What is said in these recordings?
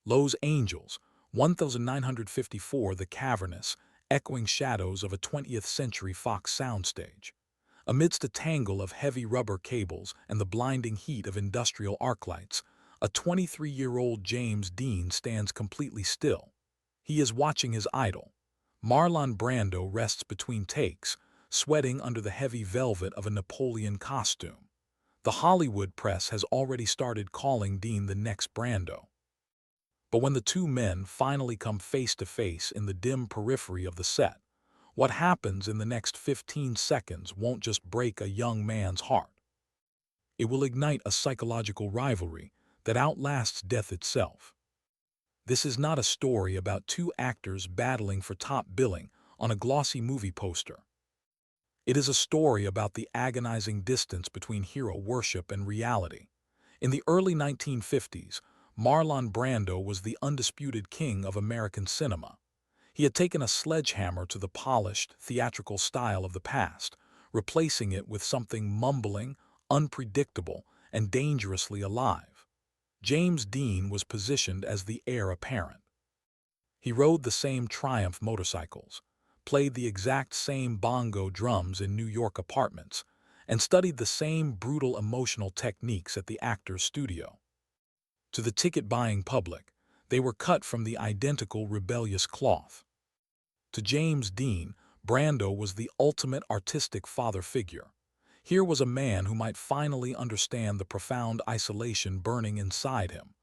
Los Angeles, 1954, the cavernous, echoing shadows of a 20th century Fox soundstage. Amidst a tangle of heavy rubber cables and the blinding heat of industrial arc lights, a 23-year-old James Dean stands completely still. He is watching his idol. Marlon Brando rests between takes, sweating under the heavy velvet of a Napoleon costume. The Hollywood press has already started calling Dean the next Brando. But when the two men finally come face to face in the dim periphery of the set, what happens in the next 15 seconds won't just break a young man's heart. It will ignite a psychological rivalry that outlasts death itself. This is not a story about two actors battling for top billing on a glossy movie poster. It is a story about the agonizing distance between hero worship and reality. In the early 1950s, Marlon Brando was the undisputed king of American cinema. He had taken a sledgehammer to the polished, theatrical style of the past, replacing it with something mumbling, unpredictable, and dangerously alive. James Dean was positioned as the heir apparent. He rode the same Triumph motorcycles, played the exact same bongo drums in New York apartments, and studied the same brutal emotional techniques at the actor's studio. To the ticket-buying public, they were cut from the identical rebellious cloth. To James Dean, Brando was the ultimate artistic father figure. Here was a man who might finally understand the profound isolation burning inside him.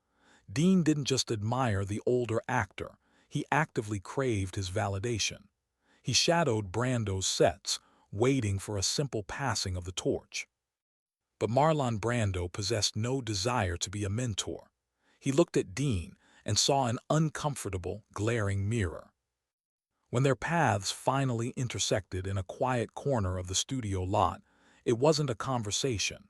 Dean didn't just admire the older actor, he actively craved his validation. He shadowed Brando's sets, waiting for a simple passing of the torch. But Marlon Brando possessed no desire to be a mentor. He looked at Dean and saw an uncomfortable, glaring mirror. When their paths finally intersected in a quiet corner of the studio lot, it wasn't a conversation.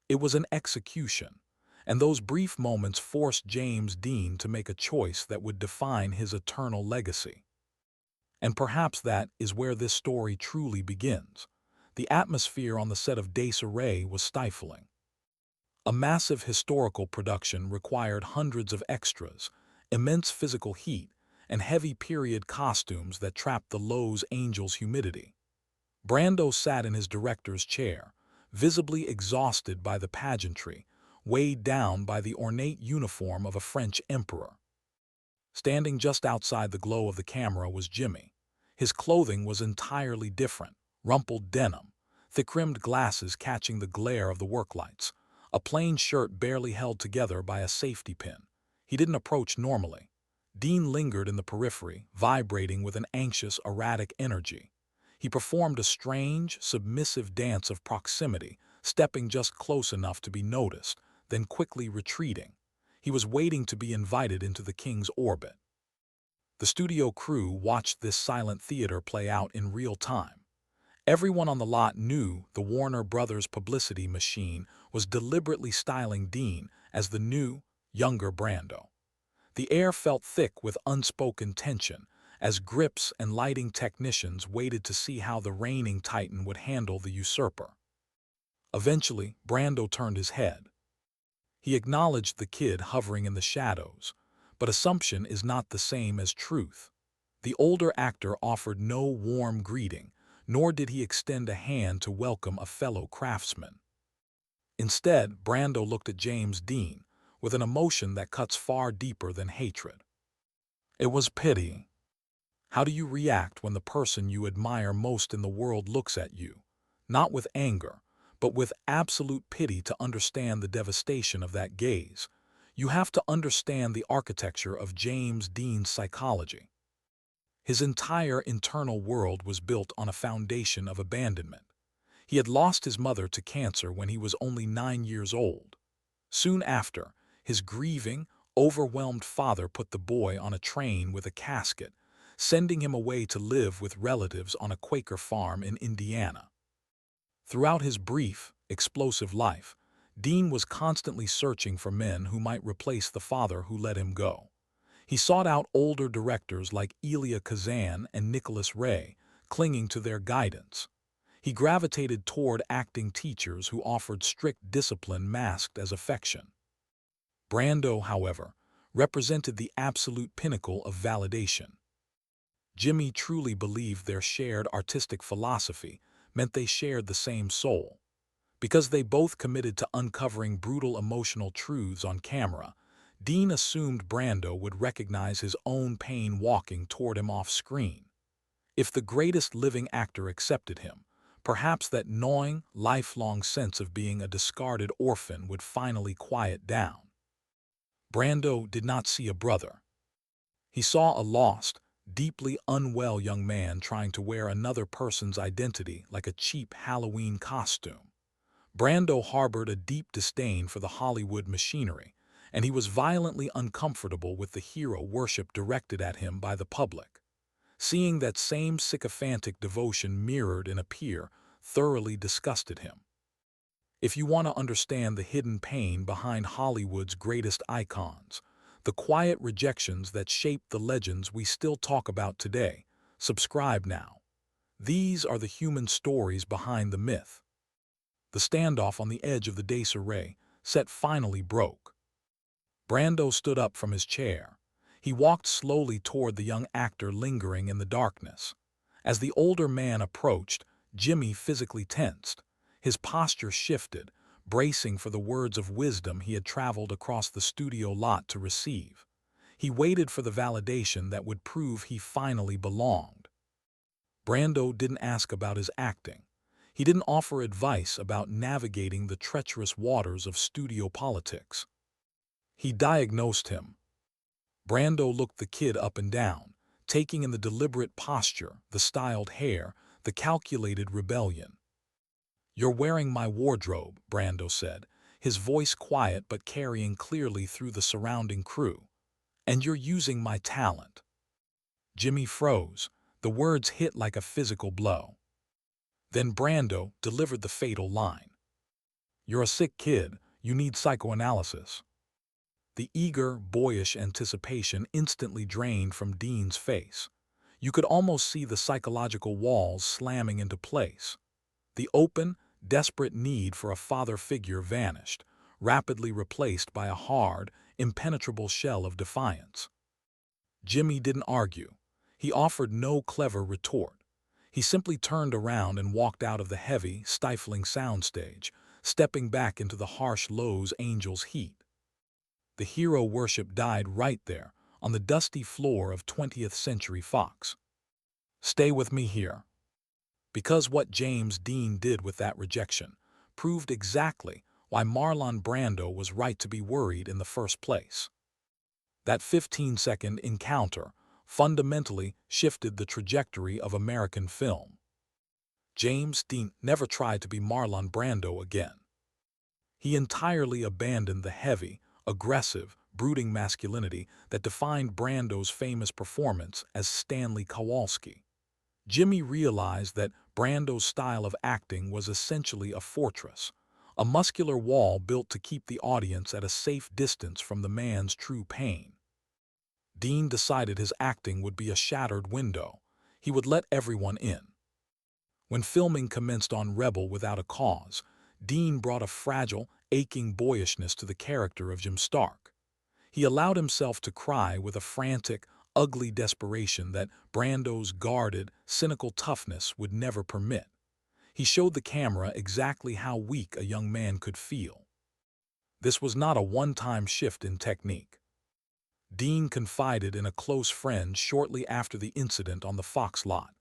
It was an execution, and those brief moments forced James Dean to make a choice that would define his eternal legacy. And perhaps that is where this story truly begins. The atmosphere on the set of Desiree was stifling. A massive historical production required hundreds of extras, immense physical heat, and heavy period costumes that trapped the Los Angeles humidity. Brando sat in his director's chair, visibly exhausted by the pageantry, weighed down by the ornate uniform of a French emperor. Standing just outside the glow of the camera was Jimmy. His clothing was entirely different: rumpled denim, thick-rimmed glasses catching the glare of the work lights, a plain shirt barely held together by a safety pin. He didn't approach normally. Dean lingered in the periphery, vibrating with an anxious, erratic energy. He performed a strange, submissive dance of proximity, stepping just close enough to be noticed, then quickly retreating. He was waiting to be invited into the king's orbit. The studio crew watched this silent theater play out in real time. Everyone on the lot knew the Warner Brothers publicity machine was deliberately styling Dean as the new, younger Brando. The air felt thick with unspoken tension as grips and lighting technicians waited to see how the reigning titan would handle the usurper. Eventually, Brando turned his head. He acknowledged the kid hovering in the shadows, but assumption is not the same as truth. The older actor offered no warm greeting, nor did he extend a hand to welcome a fellow craftsman. Instead, Brando looked at James Dean with an emotion that cuts far deeper than hatred. It was pity. How do you react when the person you admire most in the world looks at you, not with anger, but with absolute pity? To understand the devastation of that gaze, you have to understand the architecture of James Dean's psychology. His entire internal world was built on a foundation of abandonment. He had lost his mother to cancer when he was only 9 years old. Soon after, his grieving, overwhelmed father put the boy on a train with a casket, sending him away to live with relatives on a Quaker farm in Indiana. Throughout his brief, explosive life, Dean was constantly searching for men who might replace the father who let him go. He sought out older directors like Elia Kazan and Nicholas Ray, clinging to their guidance. He gravitated toward acting teachers who offered strict discipline masked as affection. Brando, however, represented the absolute pinnacle of validation. Jimmy truly believed their shared artistic philosophy meant they shared the same soul. Because they both committed to uncovering brutal emotional truths on camera, Dean assumed Brando would recognize his own pain walking toward him off-screen. If the greatest living actor accepted him, perhaps that gnawing, lifelong sense of being a discarded orphan would finally quiet down. Brando did not see a brother. He saw a lost, deeply unwell young man trying to wear another person's identity like a cheap Halloween costume. Brando harbored a deep disdain for the Hollywood machinery, and he was violently uncomfortable with the hero worship directed at him by the public. Seeing that same sycophantic devotion mirrored in a peer thoroughly disgusted him. If you want to understand the hidden pain behind Hollywood's greatest icons, the quiet rejections that shape the legends we still talk about today, subscribe now. These are the human stories behind the myth. The standoff on the edge of the Desiree set finally broke. Brando stood up from his chair. He walked slowly toward the young actor lingering in the darkness. As the older man approached, Jimmy physically tensed. His posture shifted, bracing for the words of wisdom he had traveled across the studio lot to receive. He waited for the validation that would prove he finally belonged. Brando didn't ask about his acting. He didn't offer advice about navigating the treacherous waters of studio politics. He diagnosed him. Brando looked the kid up and down, taking in the deliberate posture, the styled hair, the calculated rebellion. "You're wearing my wardrobe," Brando said, his voice quiet but carrying clearly through the surrounding crew. "And you're using my talent." Jimmy froze. The words hit like a physical blow. Then Brando delivered the fatal line. "You're a sick kid. You need psychoanalysis." The eager, boyish anticipation instantly drained from Dean's face. You could almost see the psychological walls slamming into place. The open, desperate need for a father figure vanished, rapidly replaced by a hard, impenetrable shell of defiance. Jimmy didn't argue. He offered no clever retort. He simply turned around and walked out of the heavy, stifling soundstage, stepping back into the harsh Lowe's Angels heat. The hero worship died right there, on the dusty floor of 20th Century Fox. Stay with me here. Because what James Dean did with that rejection proved exactly why Marlon Brando was right to be worried in the first place. That 15-second encounter fundamentally shifted the trajectory of American film. James Dean never tried to be Marlon Brando again. He entirely abandoned the heavy, aggressive, brooding masculinity that defined Brando's famous performance as Stanley Kowalski. Jimmy realized that Brando's style of acting was essentially a fortress, a muscular wall built to keep the audience at a safe distance from the man's true pain. Dean decided his acting would be a shattered window. He would let everyone in. When filming commenced on Rebel Without a Cause, Dean brought a fragile, aching boyishness to the character of Jim Stark. He allowed himself to cry with a frantic, ugly desperation that Brando's guarded, cynical toughness would never permit. He showed the camera exactly how weak a young man could feel. This was not a one-time shift in technique. Dean confided in a close friend shortly after the incident on the Fox lot.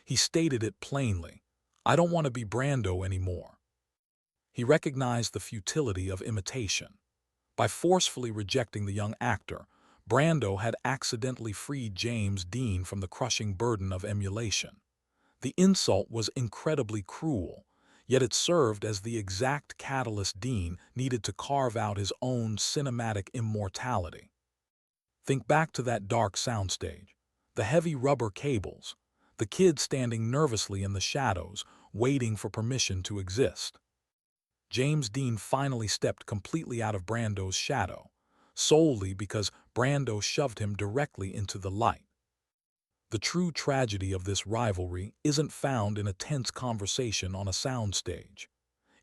He stated it plainly, "I don't want to be Brando anymore." He recognized the futility of imitation. By forcefully rejecting the young actor, Brando had accidentally freed James Dean from the crushing burden of emulation. The insult was incredibly cruel, yet it served as the exact catalyst Dean needed to carve out his own cinematic immortality. Think back to that dark soundstage, the heavy rubber cables, the kid standing nervously in the shadows, waiting for permission to exist. James Dean finally stepped completely out of Brando's shadow, solely because Brando shoved him directly into the light. The true tragedy of this rivalry isn't found in a tense conversation on a soundstage.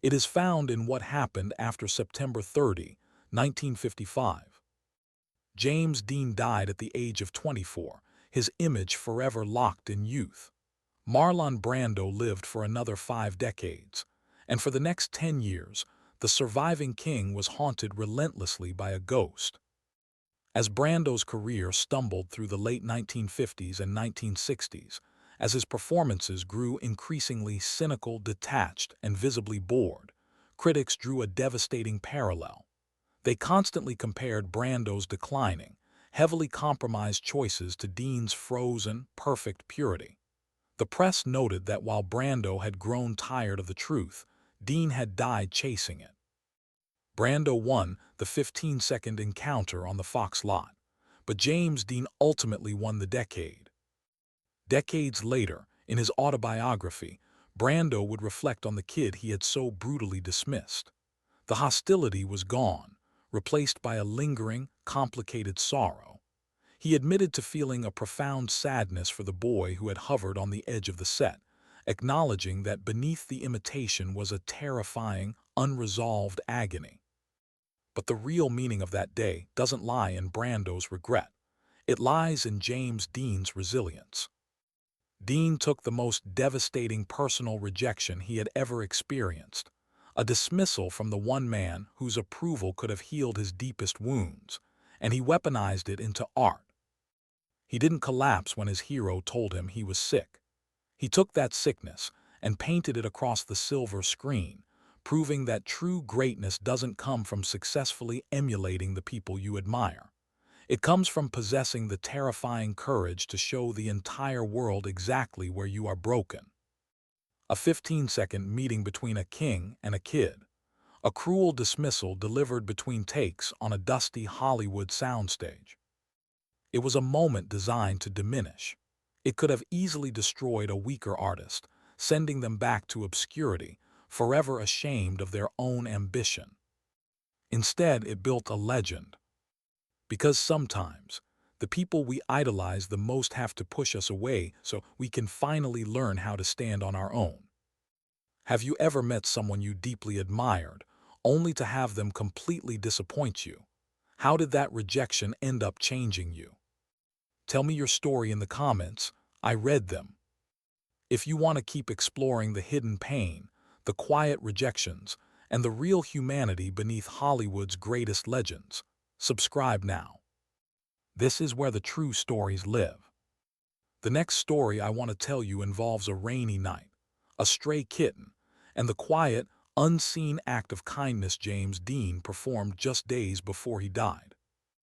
It is found in what happened after September 30, 1955. James Dean died at the age of 24, his image forever locked in youth. Marlon Brando lived for another 5 decades, and for the next 10 years, the surviving king was haunted relentlessly by a ghost. As Brando's career stumbled through the late 1950s and 1960s, as his performances grew increasingly cynical, detached, and visibly bored, critics drew a devastating parallel. They constantly compared Brando's declining, heavily compromised choices to Dean's frozen, perfect purity. The press noted that while Brando had grown tired of the truth, Dean had died chasing it. Brando won the 15-second encounter on the Fox lot, but James Dean ultimately won the decade. Decades later, in his autobiography, Brando would reflect on the kid he had so brutally dismissed. The hostility was gone, replaced by a lingering, complicated sorrow. He admitted to feeling a profound sadness for the boy who had hovered on the edge of the set, acknowledging that beneath the imitation was a terrifying, unresolved agony. But the real meaning of that day doesn't lie in Brando's regret. It lies in James Dean's resilience. Dean took the most devastating personal rejection he had ever experienced, a dismissal from the one man whose approval could have healed his deepest wounds, and he weaponized it into art. He didn't collapse when his hero told him he was sick. He took that sickness and painted it across the silver screen, proving that true greatness doesn't come from successfully emulating the people you admire. It comes from possessing the terrifying courage to show the entire world exactly where you are broken. A 15-second meeting between a king and a kid. A cruel dismissal delivered between takes on a dusty Hollywood soundstage. It was a moment designed to diminish. It could have easily destroyed a weaker artist, sending them back to obscurity, forever ashamed of their own ambition. Instead, it built a legend. Because sometimes, the people we idolize the most have to push us away so we can finally learn how to stand on our own. Have you ever met someone you deeply admired, only to have them completely disappoint you? How did that rejection end up changing you? Tell me your story in the comments. I read them. If you want to keep exploring the hidden pain, the quiet rejections, and the real humanity beneath Hollywood's greatest legends, subscribe now. This is where the true stories live. The next story I want to tell you involves a rainy night, a stray kitten, and the quiet, unseen act of kindness James Dean performed just days before he died.